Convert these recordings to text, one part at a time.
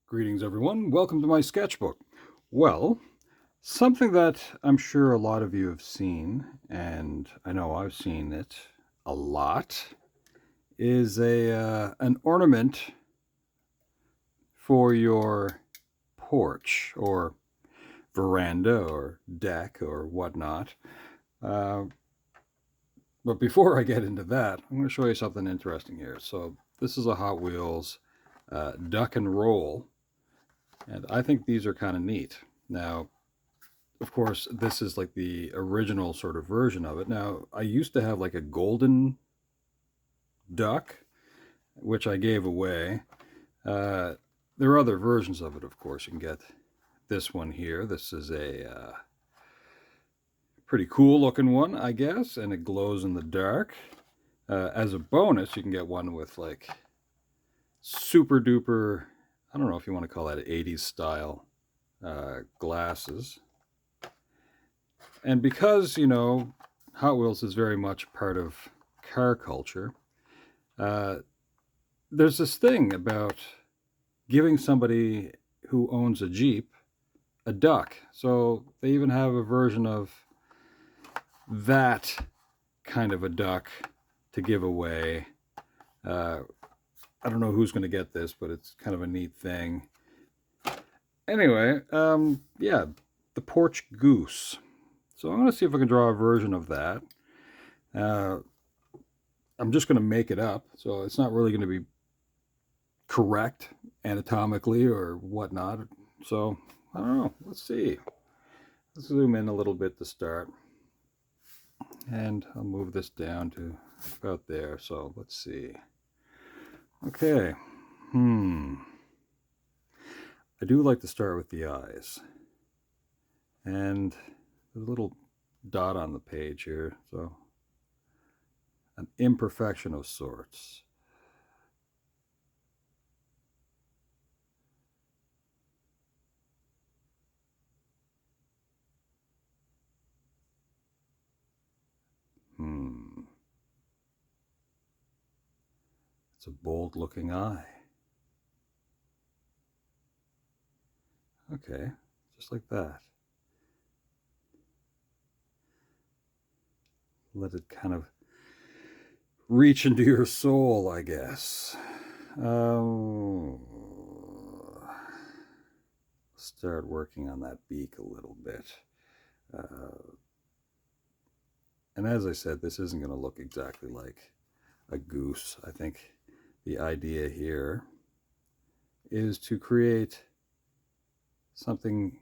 Greetings, everyone. Welcome to my sketchbook. Well, something that I'm sure a lot of you have seen, and I know I've seen it a lot, is a an ornament for your porch or veranda or deck or whatnot. Uh, but before I get into that, I'm going to show you something interesting here. So this is a Hot Wheels duck and roll, and I think these are kind of neat. Now, of course, this is like the original sort of version of it. Now, I used to have like a golden duck, which I gave away. Uh, there are other versions of it, of course. You can get this one here. This is a pretty cool looking one, I guess, and it glows in the dark. As a bonus, you can get one with like super duper, I don't know if you want to call that 80s style glasses. And because, Hot Wheels is very much part of car culture, uh, there's this thing about giving somebody who owns a Jeep a duck. So they even have a version of that kind of a duck to give away. Uh, I don't know who's going to get this, but it's kind of a neat thing. Anyway, yeah, the Porch Goose. So I'm going to see if I can draw a version of that. Uh, I'm just going to make it up, so it's not really going to be correct anatomically or whatnot. So I don't know. Let's see. Let's zoom in a little bit to start. And I'll move this down to about there. So let's see. Okay. I do like to start with the eyes. And there's a little dot on the page here. So an imperfection of sorts. It's a bold looking eye. Okay, just like that. Let it kind of reach into your soul, I guess. Start working on that beak a little bit. And as I said, this isn't going to look exactly like a goose. I think the idea here is to create something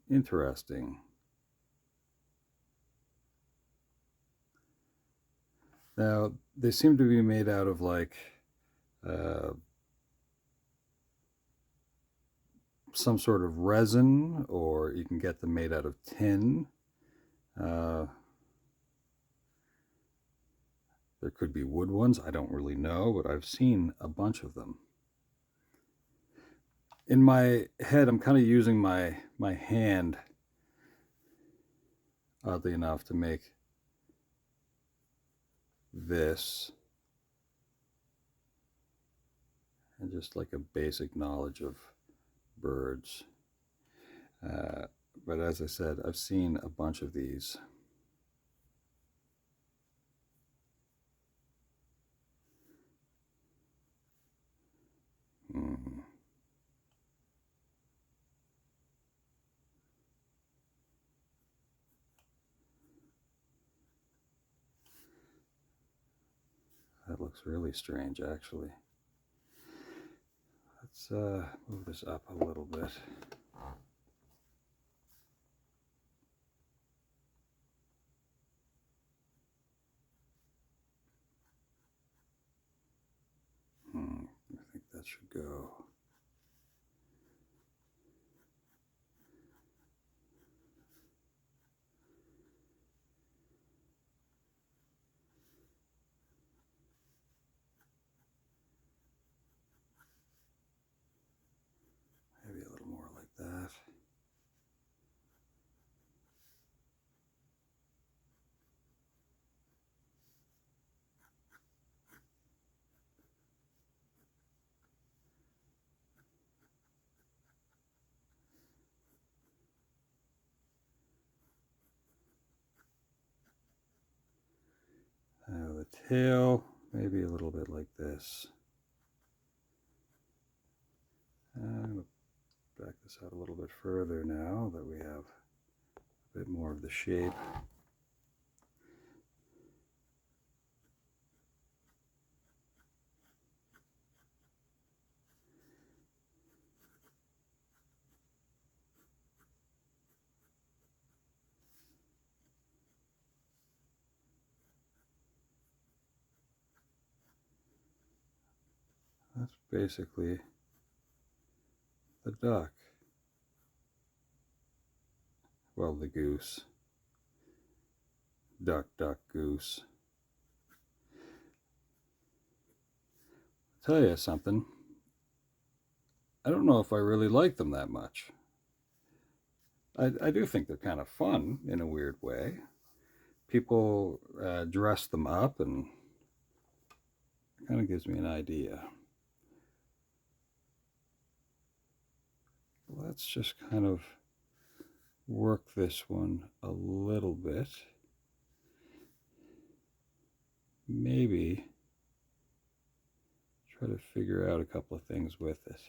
interesting. Now, they seem to be made out of like uh, some sort of resin, or you can get them made out of tin. Uh, there could be wood ones. I don't really know, but I've seen a bunch of them. In my head, I'm kind of using my hand, oddly enough, to make this, and just like a basic knowledge of birds. Uh, but as I said, I've seen a bunch of these. Mm. That looks really strange, actually. Let's move this up a little bit. I think that should go. Maybe a little more like that. tail, maybe a little bit like this. I'm going to back this out a little bit further now that we have a bit more of the shape. That's basically the duck. Well, the goose. Duck, duck, goose. I'll tell you something. I don't know if I really like them that much. I do think they're kind of fun in a weird way. People dress them up, and it kind of gives me an idea. Let's just kind of work this one a little bit. Maybe try to figure out a couple of things with it.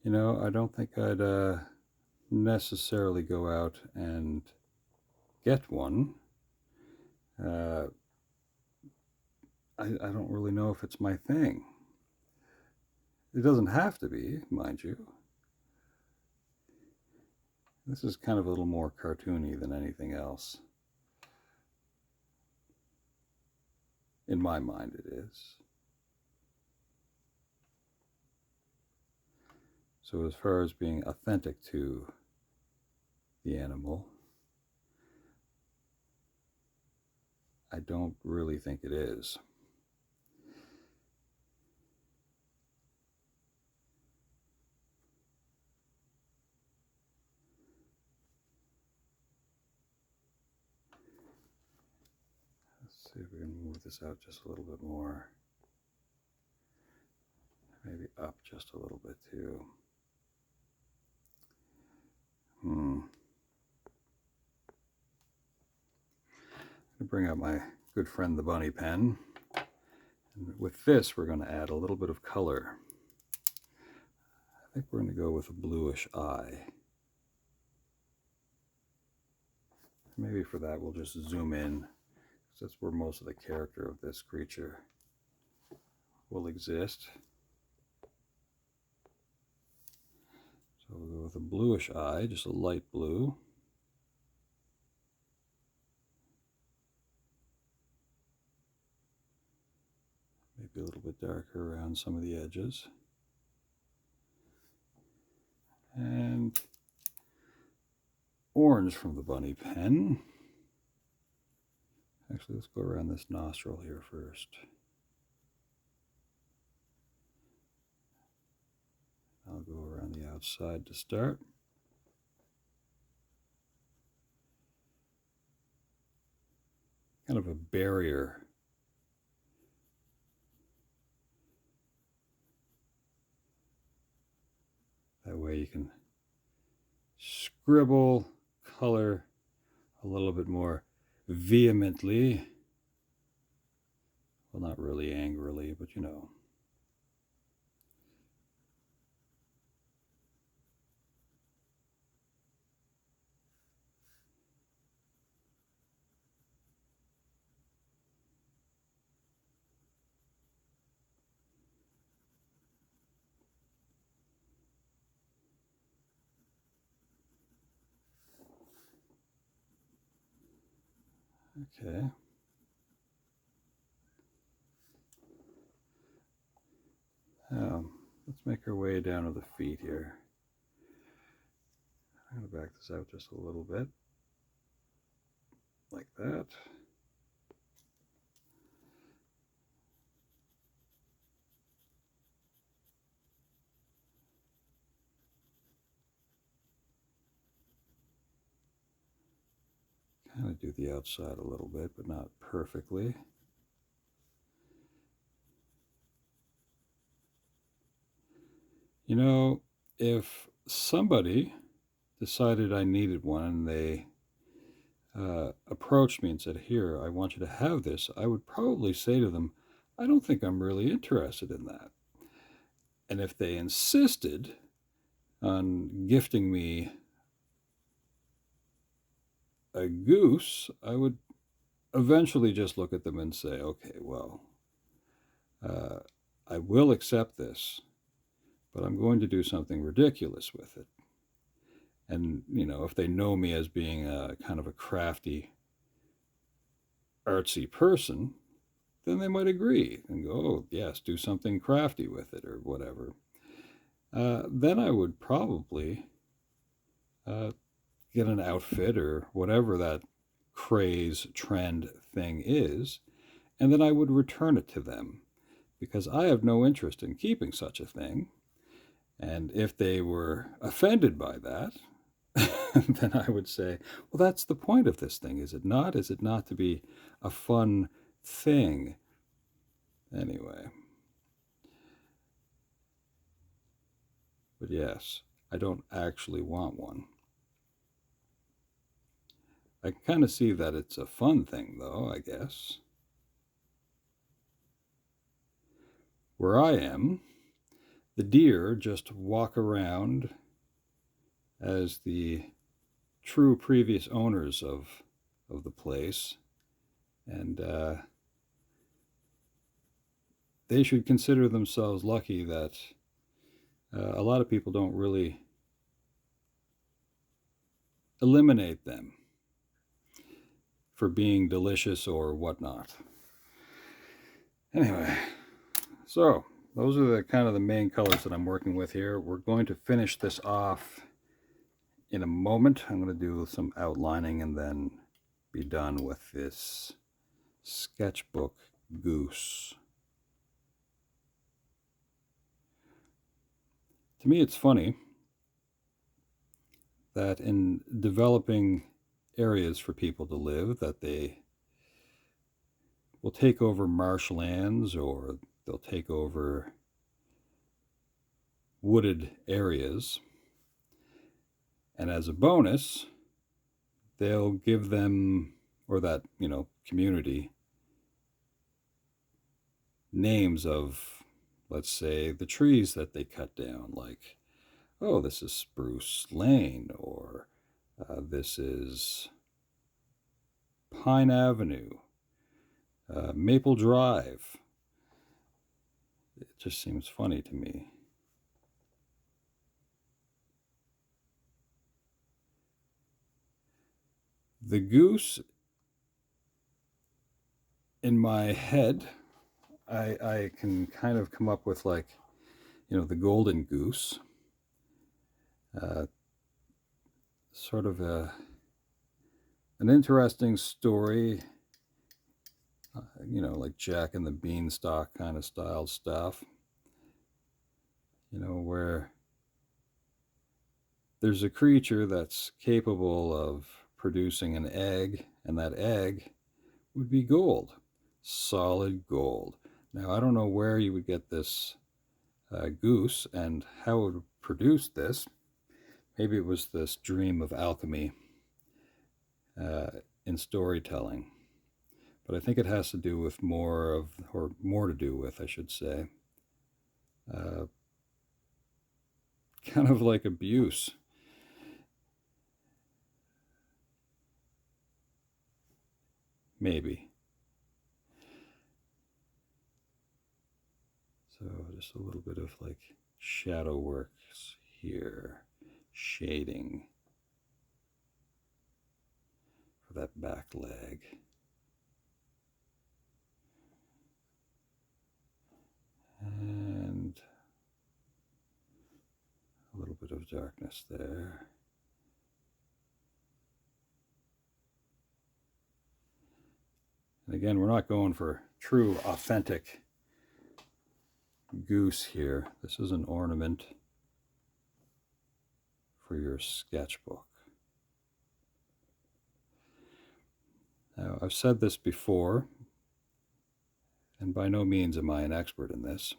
You know, I don't think I'd necessarily go out and get one. I don't really know if it's my thing. It doesn't have to be, mind you. This is kind of a little more cartoony than anything else. In my mind, it is. So as far as being authentic to the animal, I don't really think it is. Let's see if we can move this out just a little bit more. Maybe up just a little bit too. I'm going to bring out my good friend the bunny pen. And with this, we're going to add a little bit of color. I think we're going to go with a bluish eye. Maybe for that, we'll just zoom in, because that's where most of the character of this creature will exist. So we'll go with a bluish eye, just a light blue. Maybe a little bit darker around some of the edges. And orange from the bunny pen. Actually, let's go around this nostril here first. I'll go around the outside to start. Kind of a barrier. That way you can scribble color a little bit more vehemently. Well, not really angrily, but you know. Okay. Let's make our way down to the feet here. I'm going to back this out just a little bit, like that. Kind of do the outside a little bit, but not perfectly. You know, if somebody decided I needed one and they approached me and said, "Here, I want you to have this," I would probably say to them, "I don't think I'm really interested in that." And if they insisted on gifting me a goose, I would eventually just look at them and say, "Okay, well, uh, I will accept this, but I'm going to do something ridiculous with it." And, if they know me as being a kind of a crafty, artsy person, then they might agree and go, "Oh, yes, do something crafty with it," or whatever. Then I would probably uh, get an outfit or whatever that craze, trend thing is, and then I would return it to them because I have no interest in keeping such a thing. And if they were offended by that, then I would say, "Well, that's the point of this thing, is it not? Is it not to be a fun thing?" Anyway, but yes, I don't actually want one. I can kind of see that it's a fun thing, though, I guess. Where I am, the deer just walk around as the true previous owners of the place, and they should consider themselves lucky that a lot of people don't really eliminate them for being delicious or whatnot. Anyway, so those are the kind of the main colors that I'm working with here. We're going to finish this off in a moment. I'm going to do some outlining and then be done with this sketchbook goose. To me, it's funny that in developing areas for people to live, that they will take over marshlands or they'll take over wooded areas, and as a bonus they'll give them, or that community, names of, let's say, the trees that they cut down, like, "Oh, this is Spruce Lane," or "This is Pine Avenue, Maple Drive." It just seems funny to me. The goose, in my head, I can kind of come up with, like, the golden goose, uh, sort of an interesting story, like Jack and the Beanstalk kind of style stuff, where there's a creature that's capable of producing an egg, and that egg would be gold, solid gold. Now, I don't know where you would get this goose and how it would produce this. Maybe it was this dream of alchemy uh, in storytelling. But I think it has to do with more to do with, I should say, uh, kind of like abuse. Maybe. So just a little bit of like shadow works here, shading for that back leg. And a little bit of darkness there. And again, we're not going for true, authentic goose here. This is an ornament for your sketchbook. Now, I've said this before, and by no means am I an expert in this.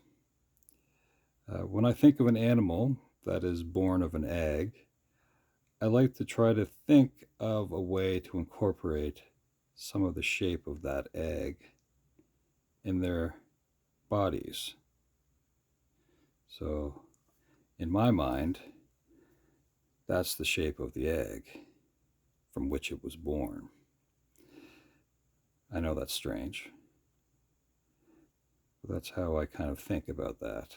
When I think of an animal that is born of an egg, I like to try to think of a way to incorporate some of the shape of that egg in their bodies. So, in my mind, that's the shape of the egg from which it was born. I know that's strange, but that's how I kind of think about that.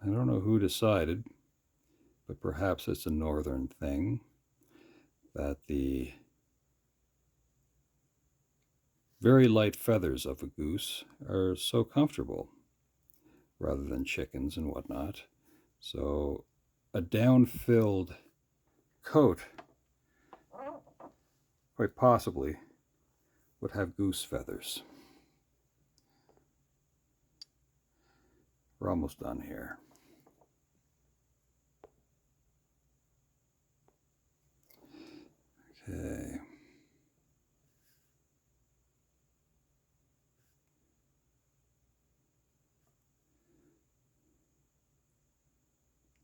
I don't know who decided, but perhaps it's a northern thing, that the very light feathers of a goose are so comfortable rather than chickens and whatnot. So a down-filled coat quite possibly would have goose feathers. We're almost done here. Okay.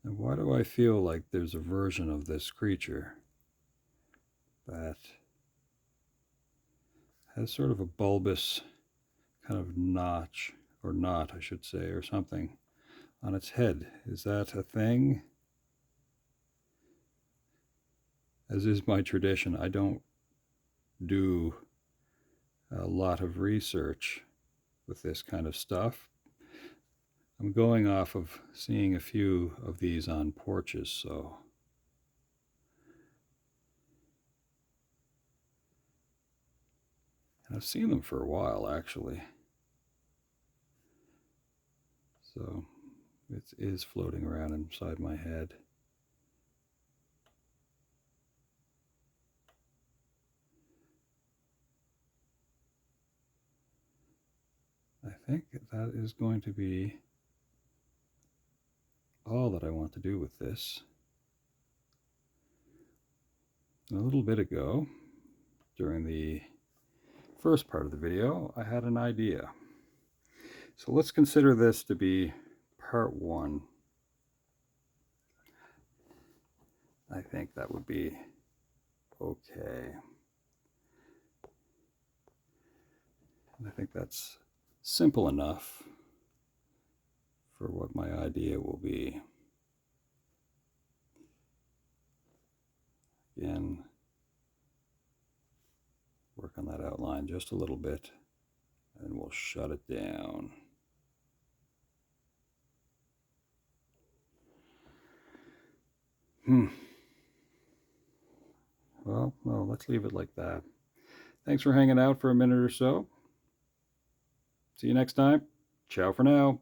Now, why do I feel like there's a version of this creature that has sort of a bulbous kind of notch, or knot, I should say, or something on its head? Is that a thing? As is my tradition, I don't do a lot of research with this kind of stuff. I'm going off of seeing a few of these on Porches, so and I've seen them for a while actually. So it is floating around inside my head. I think that is going to be all that I want to do with this. A little bit ago, during the first part of the video, I had an idea. So let's consider this to be part one. I think that would be okay. And I think that's simple enough for what my idea will be. Again, work on that outline just a little bit, and we'll shut it down. Well, let's leave it like that. Thanks for hanging out for a minute or so. See you next time. Ciao for now.